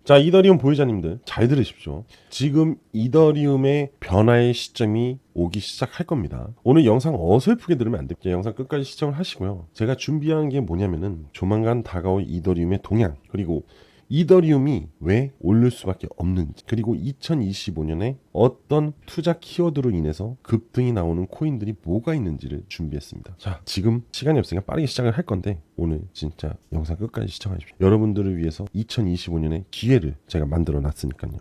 자, 이더리움 보유자님들 잘 들으십시오. 지금 이더리움의 변화의 시점이 오기 시작할 겁니다. 오늘 영상 어설프게 들으면 안 됩니다. 영상 끝까지 시청을 하시고요. 제가 준비한 게 뭐냐면은 조만간 다가올 이더리움의 동향, 그리고 이더리움이 왜 오를 수밖에 없는지, 그리고 2025년에 어떤 투자 키워드로 인해서 급등이 나오는 코인들이 뭐가 있는지를 준비했습니다. 자, 지금 시간이 없으니까 빠르게 시작을 할 건데 오늘 진짜 영상 끝까지 시청하십시오. 여러분들을 위해서 2025년의 기회를 제가 만들어 놨으니까요.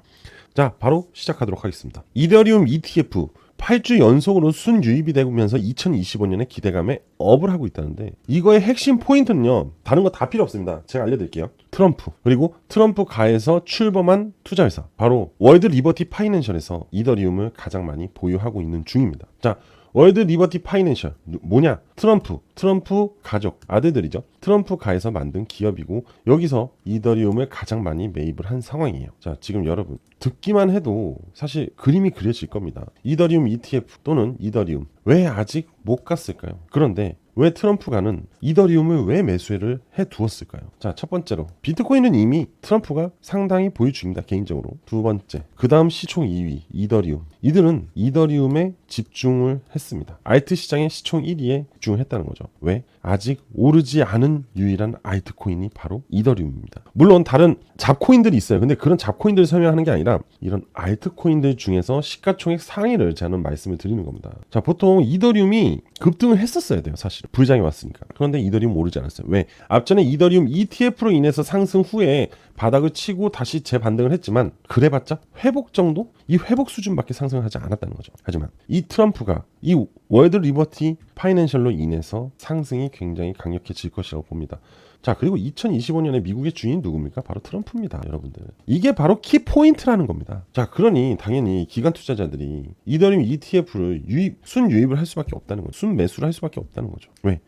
자, 바로 시작하도록 하겠습니다. 이더리움 ETF 8주 연속으로 순유입이 되면서 2025년에 기대감에 업을 하고 있다는데, 이거의 핵심 포인트는요, 다른 거 다 필요 없습니다. 제가 알려드릴게요. 트럼프, 그리고 트럼프 가에서 출범한 투자회사, 바로 월드 리버티 파이낸셜에서 이더리움을 가장 많이 보유하고 있는 중입니다. 자, 월드 리버티 파이낸셜 뭐냐? 트럼프 가족 아들들이죠. 트럼프 가에서 만든 기업이고, 여기서 이더리움을 가장 많이 매입을 한 상황이에요. 자, 지금 여러분 듣기만 해도 사실 그림이 그려질 겁니다. 이더리움 ETF 또는 이더리움 왜 아직 못 갔을까요? 그런데 왜 트럼프가는 이더리움을 왜 매수를 해두었을까요? 자, 첫 번째로 비트코인은 이미 트럼프가 상당히 보유 중입니다. 개인적으로. 두 번째, 그 다음 시총 2위 이더리움. 이들은 이더리움에 집중을 했습니다. 알트 시장의 시총 1위에 집중을 했다는 거죠. 왜? 아직 오르지 않은 유일한 알트코인이 바로 이더리움입니다. 물론 다른 잡코인들이 있어요. 근데 그런 잡코인들을 설명하는 게 아니라 이런 알트코인들 중에서 시가총액 상위를 저는 말씀을 드리는 겁니다. 자, 보통 이더리움이 급등을 했었어야 돼요. 사실 불장이 왔으니까. 그런데 이더리움 오르지 않았어요. 왜? 앞전에 이더리움 ETF로 인해서 상승 후에 바닥을 치고 다시 재반등을 했지만 그래봤자 회복 정도? 이 회복 수준밖에 상승을 하지 않았다는 거죠. 하지만 이 트럼프가 이 월드 리버티 파이낸셜로 인해서 상승이 굉장히 강력해질 것이라고 봅니다. 자, 그리고 2025년에 미국의 주인이 누굽니까? 바로 트럼프입니다, 여러분들. 이게 바로 키포인트라는 겁니다. 자, 그러니 당연히 기관 투자자들이 이더리움 ETF를 순유입을 할 수밖에 없다는 거죠. 순매수를 할 수밖에 없다는 거죠. 왜?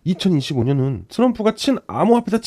2025년은 트럼프가 친암호화폐다.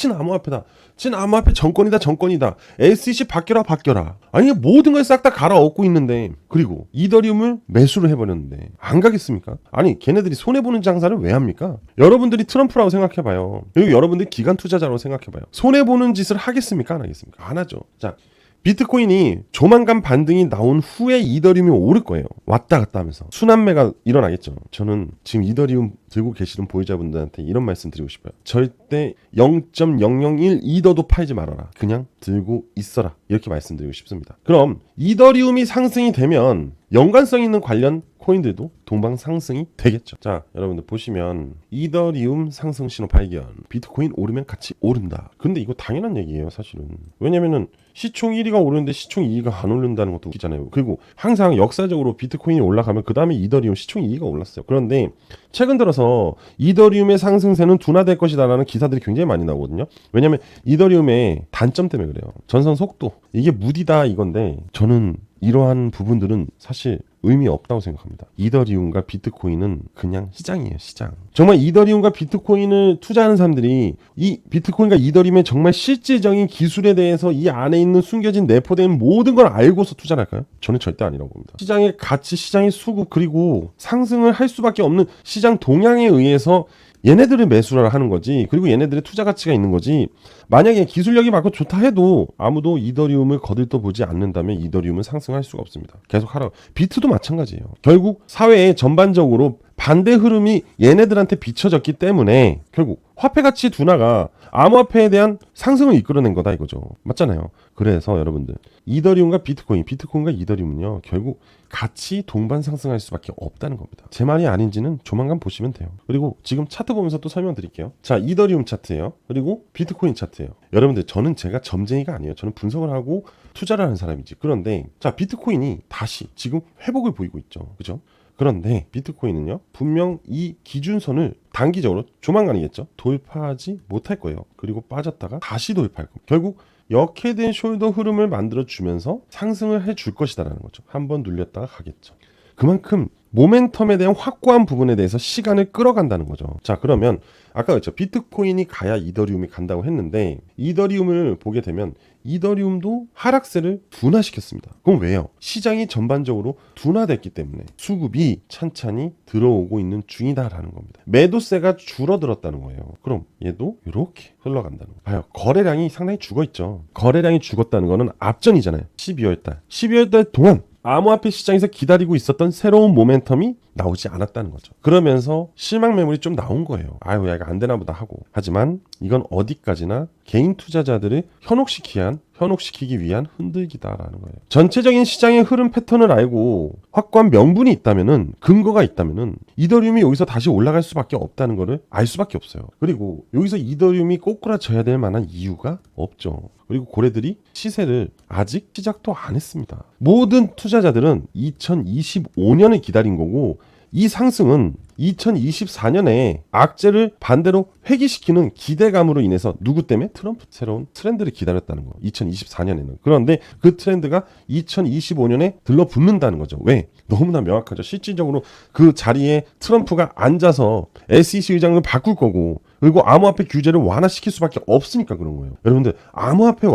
친암호화폐 정권이다. SEC 바뀌어라. 아니, 모든 걸 싹 다 갈아엎고 있는데, 그리고 이더리움을 매수를 해버렸는데 안 가겠습니까? 아니, 걔네들이 손해보는 장사를 왜 합니까? 여러분들이 트럼프라고 생각해봐요. 그리고 여러분들이 기관 투자자라고 생각해봐요. 손해보는 짓을 하겠습니까? 안 하겠습니까? 안 하죠. 자, 비트코인이 조만간 반등이 나온 후에 이더리움이 오를 거예요. 왔다 갔다 하면서 순환매가 일어나겠죠. 저는 지금 이더리움 들고 계시는 보유자분들한테 이런 말씀 드리고 싶어요. 절대 0.001 이더도 팔지 말아라. 그냥 들고 있어라. 이렇게 말씀드리고 싶습니다. 그럼 이더리움이 상승이 되면 연관성 있는 관련 코인들도 동방 상승이 되겠죠. 자, 여러분들 보시면 이더리움 상승 신호 발견, 비트코인 오르면 같이 오른다. 근데 이거 당연한 얘기예요, 사실은. 왜냐면은 시총 1위가 오르는데 시총 2위가 안 오른다는 것도 웃기잖아요. 그리고 항상 역사적으로 비트코인이 올라가면 그 다음에 이더리움 시총 2위가 올랐어요. 그런데 최근 들어서 이더리움의 상승세는 둔화될 것이다라는 기사들이 굉장히 많이 나오거든요. 왜냐면 이더리움의 단점 때문에 그래요. 전송 속도, 이게 무디다 이건데, 저는 이러한 부분들은 사실 의미 없다고 생각합니다. 이더리움과 비트코인은 그냥 시장이에요, 시장. 정말 이더리움과 비트코인을 투자하는 사람들이 이 비트코인과 이더리움의 정말 실질적인 기술에 대해서 이 안에 있는 숨겨진 내포된 모든 걸 알고서 투자를 할까요? 저는 절대 아니라고 봅니다. 시장의 가치, 시장의 수급, 그리고 상승을 할 수밖에 없는 시장 동향에 의해서 얘네들을 매수를 하는 거지, 그리고 얘네들의 투자 가치가 있는 거지. 만약에 기술력이 맞고 좋다 해도 아무도 이더리움을 거들떠보지 않는다면 이더리움은 상승할 수가 없습니다. 계속 하라고. 비트도 마찬가지예요. 결국 사회에 전반적으로 반대 흐름이 얘네들한테 비춰졌기 때문에 결국 화폐 가치 둔화가 암호화폐에 대한 상승을 이끌어낸 거다 이거죠. 맞잖아요. 그래서 여러분들, 이더리움과 비트코인과 이더리움은요, 결국 같이 동반 상승할 수밖에 없다는 겁니다. 제 말이 아닌지는 조만간 보시면 돼요. 그리고 지금 차트 보면서 또 설명드릴게요. 자, 이더리움 차트예요. 그리고 비트코인 차트예요. 여러분들, 저는 제가 점쟁이가 아니에요. 저는 분석을 하고 투자를 하는 사람이지. 그런데 자, 비트코인이 다시 지금 회복을 보이고 있죠. 그죠? 그런데 비트코인은요, 분명 이 기준선을 단기적으로 조만간이겠죠, 돌파하지 못할 거예요. 그리고 빠졌다가 다시 돌파할 겁니다. 결국 역헤드 숄더 흐름을 만들어주면서 상승을 해줄 것이다라는 거죠. 한번 눌렸다가 가겠죠. 그만큼 모멘텀에 대한 확고한 부분에 대해서 시간을 끌어간다는 거죠. 자, 그러면 아까 그랬죠. 비트코인이 가야 이더리움이 간다고 했는데 이더리움을 보게 되면 이더리움도 하락세를 둔화시켰습니다. 그럼 왜요? 시장이 전반적으로 둔화됐기 때문에 수급이 찬찬히 들어오고 있는 중이다라는 겁니다. 매도세가 줄어들었다는 거예요. 그럼 얘도 이렇게 흘러간다는 거예요. 봐요. 거래량이 상당히 죽어있죠. 거래량이 죽었다는 거는 앞전이잖아요. 12월달 동안 암호화폐 시장에서 기다리고 있었던 새로운 모멘텀이 나오지 않았다는 거죠. 그러면서 실망 매물이 좀 나온 거예요. 아유, 야, 이거 안 되나 보다 하고. 하지만 이건 어디까지나 개인 투자자들을 현혹시키기 위한 흔들기다라는 거예요. 전체적인 시장의 흐름 패턴을 알고 확고한 명분이 있다면은, 근거가 있다면은 이더리움이 여기서 다시 올라갈 수밖에 없다는 거를 알 수밖에 없어요. 그리고 여기서 이더리움이 꼬꾸라져야 될 만한 이유가 없죠. 그리고 고래들이 시세를 아직 시작도 안 했습니다. 모든 투자자들은 2025년을 기다린 거고, 이 상승은 2024년에 악재를 반대로 회귀시키는 기대감으로 인해서 누구 때문에? 트럼프 새로운 트렌드를 기다렸다는 거. 2024년에는. 그런데 그 트렌드가 2025년에 들러붙는다는 거죠. 왜? 너무나 명확하죠. 실질적으로 그 자리에 트럼프가 앉아서 SEC 의장을 바꿀 거고, 그리고 암호화폐 규제를 완화시킬 수밖에 없으니까 그런 거예요. 여러분들, 암호화폐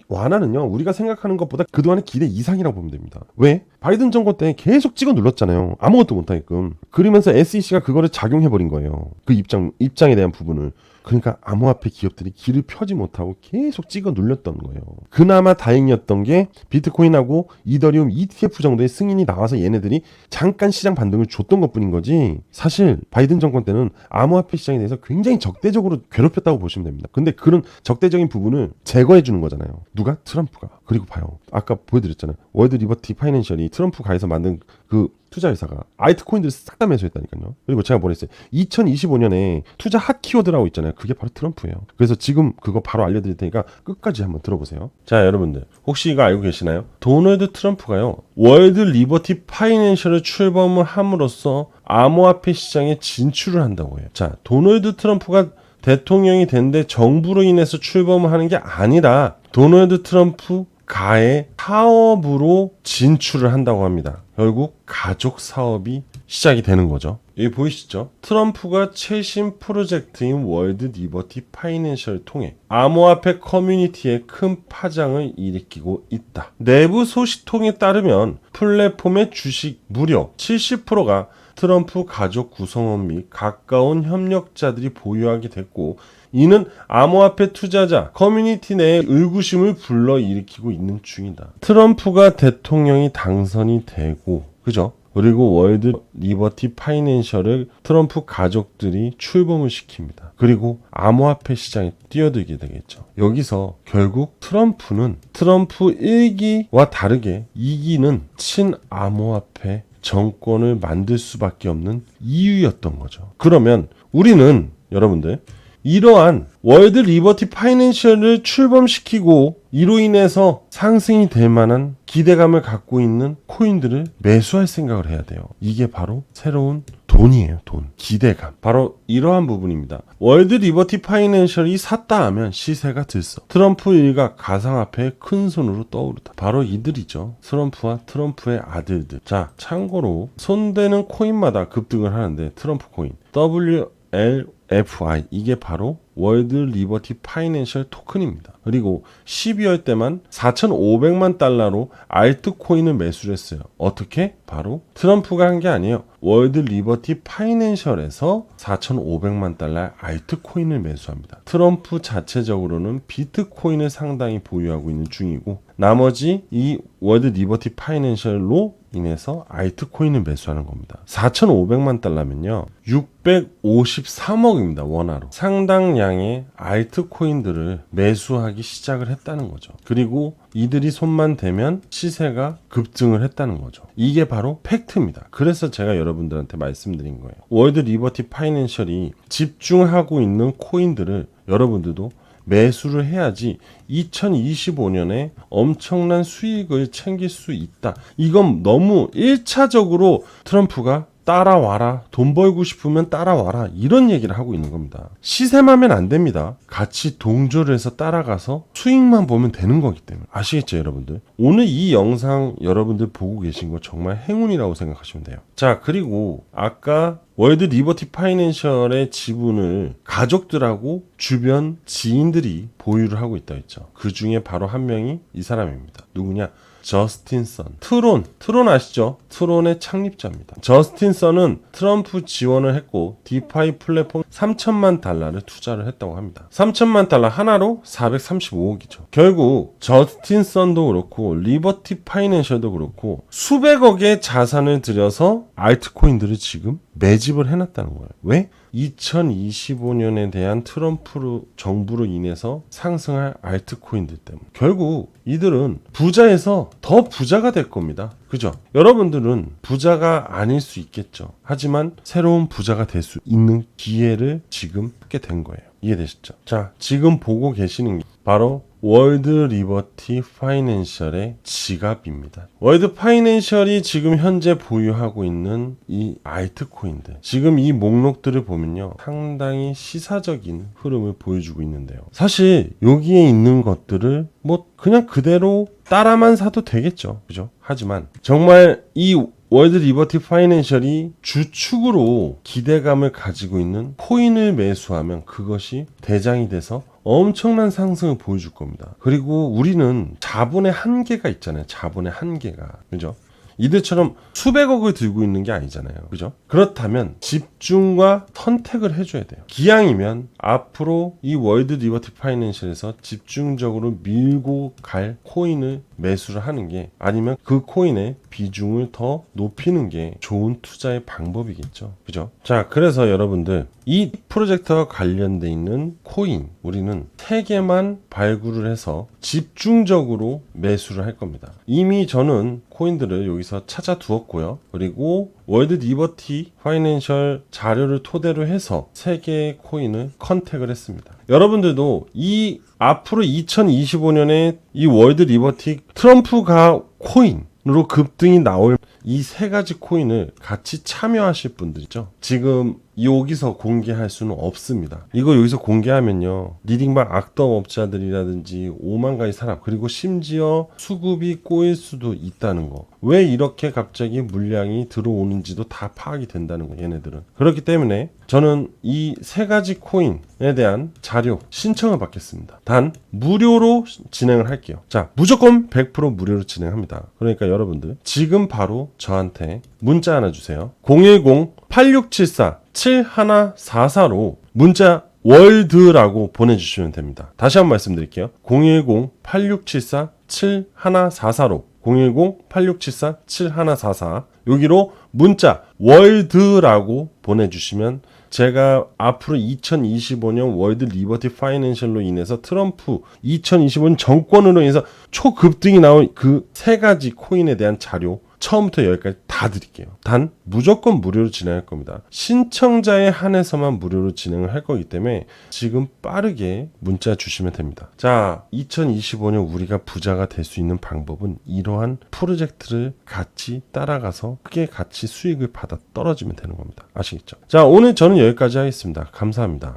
완화는요, 우리가 생각하는 것보다 그동안의 기대 이상이라고 보면 됩니다. 왜? 바이든 정권 때 계속 찍어 눌렀잖아요. 아무것도 못하게끔. 그러면서 SEC가 그거를 작용해버린 거예요. 그 입장에 대한 부분을. 그러니까 암호화폐 기업들이 길을 펴지 못하고 계속 찍어 눌렸던 거예요. 그나마 다행이었던 게 비트코인하고 이더리움 ETF 정도의 승인이 나와서 얘네들이 잠깐 시장 반등을 줬던 것뿐인 거지, 사실 바이든 정권 때는 암호화폐 시장에 대해서 굉장히 적대적으로 괴롭혔다고 보시면 됩니다. 근데 그런 적대적인 부분을 제거해 주는 거잖아요. 누가? 트럼프가. 그리고 봐요. 아까 보여드렸잖아요. 월드 리버티 파이낸셜이 트럼프 가에서 만든 그 투자회사가 알트코인들을 싹 다 매수했다니까요. 그리고 제가 뭐랬어요? 2025년에 투자 핫 키워드라고 있잖아요. 그게 바로 트럼프예요. 그래서 지금 그거 바로 알려드릴 테니까 끝까지 한번 들어보세요. 자, 여러분들, 혹시 이거 알고 계시나요? 도널드 트럼프가요, 월드 리버티 파이낸셜을 출범을 함으로써 암호화폐 시장에 진출을 한다고 해요. 자, 도널드 트럼프가 대통령이 됐는데 정부로 인해서 출범을 하는 게 아니라 도널드 트럼프 가의 사업으로 진출을 한다고 합니다. 결국 가족 사업이 시작이 되는 거죠. 여기 보이시죠? 트럼프가 최신 프로젝트인 월드 리버티 파이낸셜을 통해 암호화폐 커뮤니티에 큰 파장을 일으키고 있다. 내부 소식통에 따르면 플랫폼의 주식 무려 70%가 트럼프 가족 구성원 및 가까운 협력자들이 보유하게 됐고, 이는 암호화폐 투자자 커뮤니티 내에 의구심을 불러일으키고 있는 중이다. 트럼프가 대통령이 당선이 되고, 그죠? 그리고 월드 리버티 파이낸셜을 트럼프 가족들이 출범을 시킵니다. 그리고 암호화폐 시장에 뛰어들게 되겠죠. 여기서 결국 트럼프는 트럼프 1기와 다르게 2기는 친암호화폐 정권을 만들 수밖에 없는 이유였던 거죠. 그러면 우리는, 여러분들, 이러한 월드 리버티 파이낸셜을 출범시키고 이로 인해서 상승이 될 만한 기대감을 갖고 있는 코인들을 매수할 생각을 해야 돼요. 이게 바로 새로운 돈이에요. 돈. 기대감. 바로 이러한 부분입니다. 월드 리버티 파이낸셜이 샀다 하면 시세가 들썩. 트럼프 일가 가상화폐의 큰 손으로 떠오르다. 바로 이들이죠. 트럼프와 트럼프의 아들들. 자, 참고로 손대는 코인마다 급등을 하는데 트럼프 코인 WLFI, 이게 바로 월드 리버티 파이낸셜 토큰입니다. 그리고 12월 때만 4,500만 달러로 알트코인을 매수를 했어요. 어떻게? 바로 트럼프가 한 게 아니에요. 월드 리버티 파이낸셜에서 4,500만 달러의 알트코인을 매수합니다. 트럼프 자체적으로는 비트코인을 상당히 보유하고 있는 중이고, 나머지 이 월드 리버티 파이낸셜로 인해서 알트코인을 매수하는 겁니다. 4,500만 달러면요 653억입니다. 원화로. 상당량의 알트코인들을 매수하기 시작을 했다는 거죠. 그리고 이들이 손만 대면 시세가 급증을 했다는 거죠. 이게 바로 팩트입니다. 그래서 제가 여러분들한테 말씀드린 거예요. 월드 리버티 파이낸셜이 집중하고 있는 코인들을 여러분들도 매수를 해야지 2025년에 엄청난 수익을 챙길 수 있다. 이건 너무 1차적으로 트럼프가 따라와라. 돈 벌고 싶으면 따라와라. 이런 얘기를 하고 있는 겁니다. 시샘하면 안 됩니다. 같이 동조를 해서 따라가서 수익만 보면 되는 거기 때문에. 아시겠죠, 여러분들? 오늘 이 영상 여러분들 보고 계신 거 정말 행운이라고 생각하시면 돼요. 자, 그리고 아까 월드 리버티 파이낸셜의 지분을 가족들하고 주변 지인들이 보유를 하고 있다 했죠. 그 중에 바로 한 명이 이 사람입니다. 누구냐? 저스틴 선. 트론 아시죠? 트론의 창립자입니다. 저스틴 선은 트럼프 지원을 했고 디파이 플랫폼 3천만 달러를 투자를 했다고 합니다. 3천만 달러 하나로 435억이죠. 결국 저스틴 선도 그렇고 리버티 파이낸셜도 그렇고 수백억의 자산을 들여서 알트코인들을 지금 매집을 해놨다는 거예요. 왜? 2025년에 대한 트럼프 정부로 인해서 상승할 알트코인들 때문에. 결국 이들은 부자에서 더 부자가 될 겁니다. 그죠? 여러분들은 부자가 아닐 수 있겠죠. 하지만 새로운 부자가 될 수 있는 기회를 지금 갖게 된 거예요. 이해되시죠? 자, 지금 보고 계시는 게 바로 월드 리버티 파이낸셜의 지갑입니다. 월드 파이낸셜이 지금 현재 보유하고 있는 이 알트코인들, 지금 이 목록들을 보면요, 상당히 시사적인 흐름을 보여주고 있는데요. 사실 여기에 있는 것들을 뭐 그냥 그대로 따라만 사도 되겠죠. 그죠? 하지만 정말 이 월드 리버티 파이낸셜이 주축으로 기대감을 가지고 있는 코인을 매수하면 그것이 대장이 돼서 엄청난 상승을 보여줄 겁니다. 그리고 우리는 자본의 한계가 있잖아요. 자본의 한계가. 그죠? 이들처럼 수백억을 들고 있는 게 아니잖아요. 그죠? 그렇다면 집중과 선택을 해줘야 돼요. 기왕이면 앞으로 이 월드 리버티 파이낸셜에서 집중적으로 밀고 갈 코인을 매수를 하는 게, 아니면 그 코인의 비중을 더 높이는 게 좋은 투자의 방법이겠죠. 그죠? 자, 그래서 여러분들 이 프로젝트와 관련돼 있는 코인 우리는 3개만 발굴을 해서 집중적으로 매수를 할 겁니다. 이미 저는 코인들을 여기서 찾아 두었고요. 그리고 월드 리버티 파이낸셜 자료를 토대로 해서 3개의 코인을 컨택을 했습니다. 여러분들도 이 앞으로 2025년에 이 월드 리버티 트럼프가 코인으로 급등이 나올 이 3가지 코인을 같이 참여하실 분들이죠. 지금 여기서 공개할 수는 없습니다. 이거 여기서 공개하면요, 리딩방 악덕업자들이라든지 5만 가지 사람, 그리고 심지어 수급이 꼬일 수도 있다는 거. 왜 이렇게 갑자기 물량이 들어오는지도 다 파악이 된다는 거, 얘네들은. 그렇기 때문에 저는 이 3가지 코인에 대한 자료 신청을 받겠습니다. 단 무료로 진행을 할게요. 자, 무조건 100% 무료로 진행합니다. 그러니까 여러분들 지금 바로 저한테 문자 하나 주세요. 010-8674-7144로 문자 월드라고 보내주시면 됩니다. 다시 한번 말씀드릴게요. 010-8674-7144로 010-8674-7144 여기로 문자 월드라고 보내주시면 제가 앞으로 2025년 월드 리버티 파이낸셜로 인해서 트럼프 2025년 정권으로 인해서 초급등이 나온 그 3가지 코인에 대한 자료 처음부터 여기까지 다 드릴게요. 단 무조건 무료로 진행할 겁니다. 신청자에 한해서만 무료로 진행을 할 거기 때문에 지금 빠르게 문자 주시면 됩니다. 자, 2025년 우리가 부자가 될 수 있는 방법은 이러한 프로젝트를 같이 따라가서 크게 같이 수익을 받아 떨어지면 되는 겁니다. 아시겠죠? 자, 오늘 저는 여기까지 하겠습니다. 감사합니다.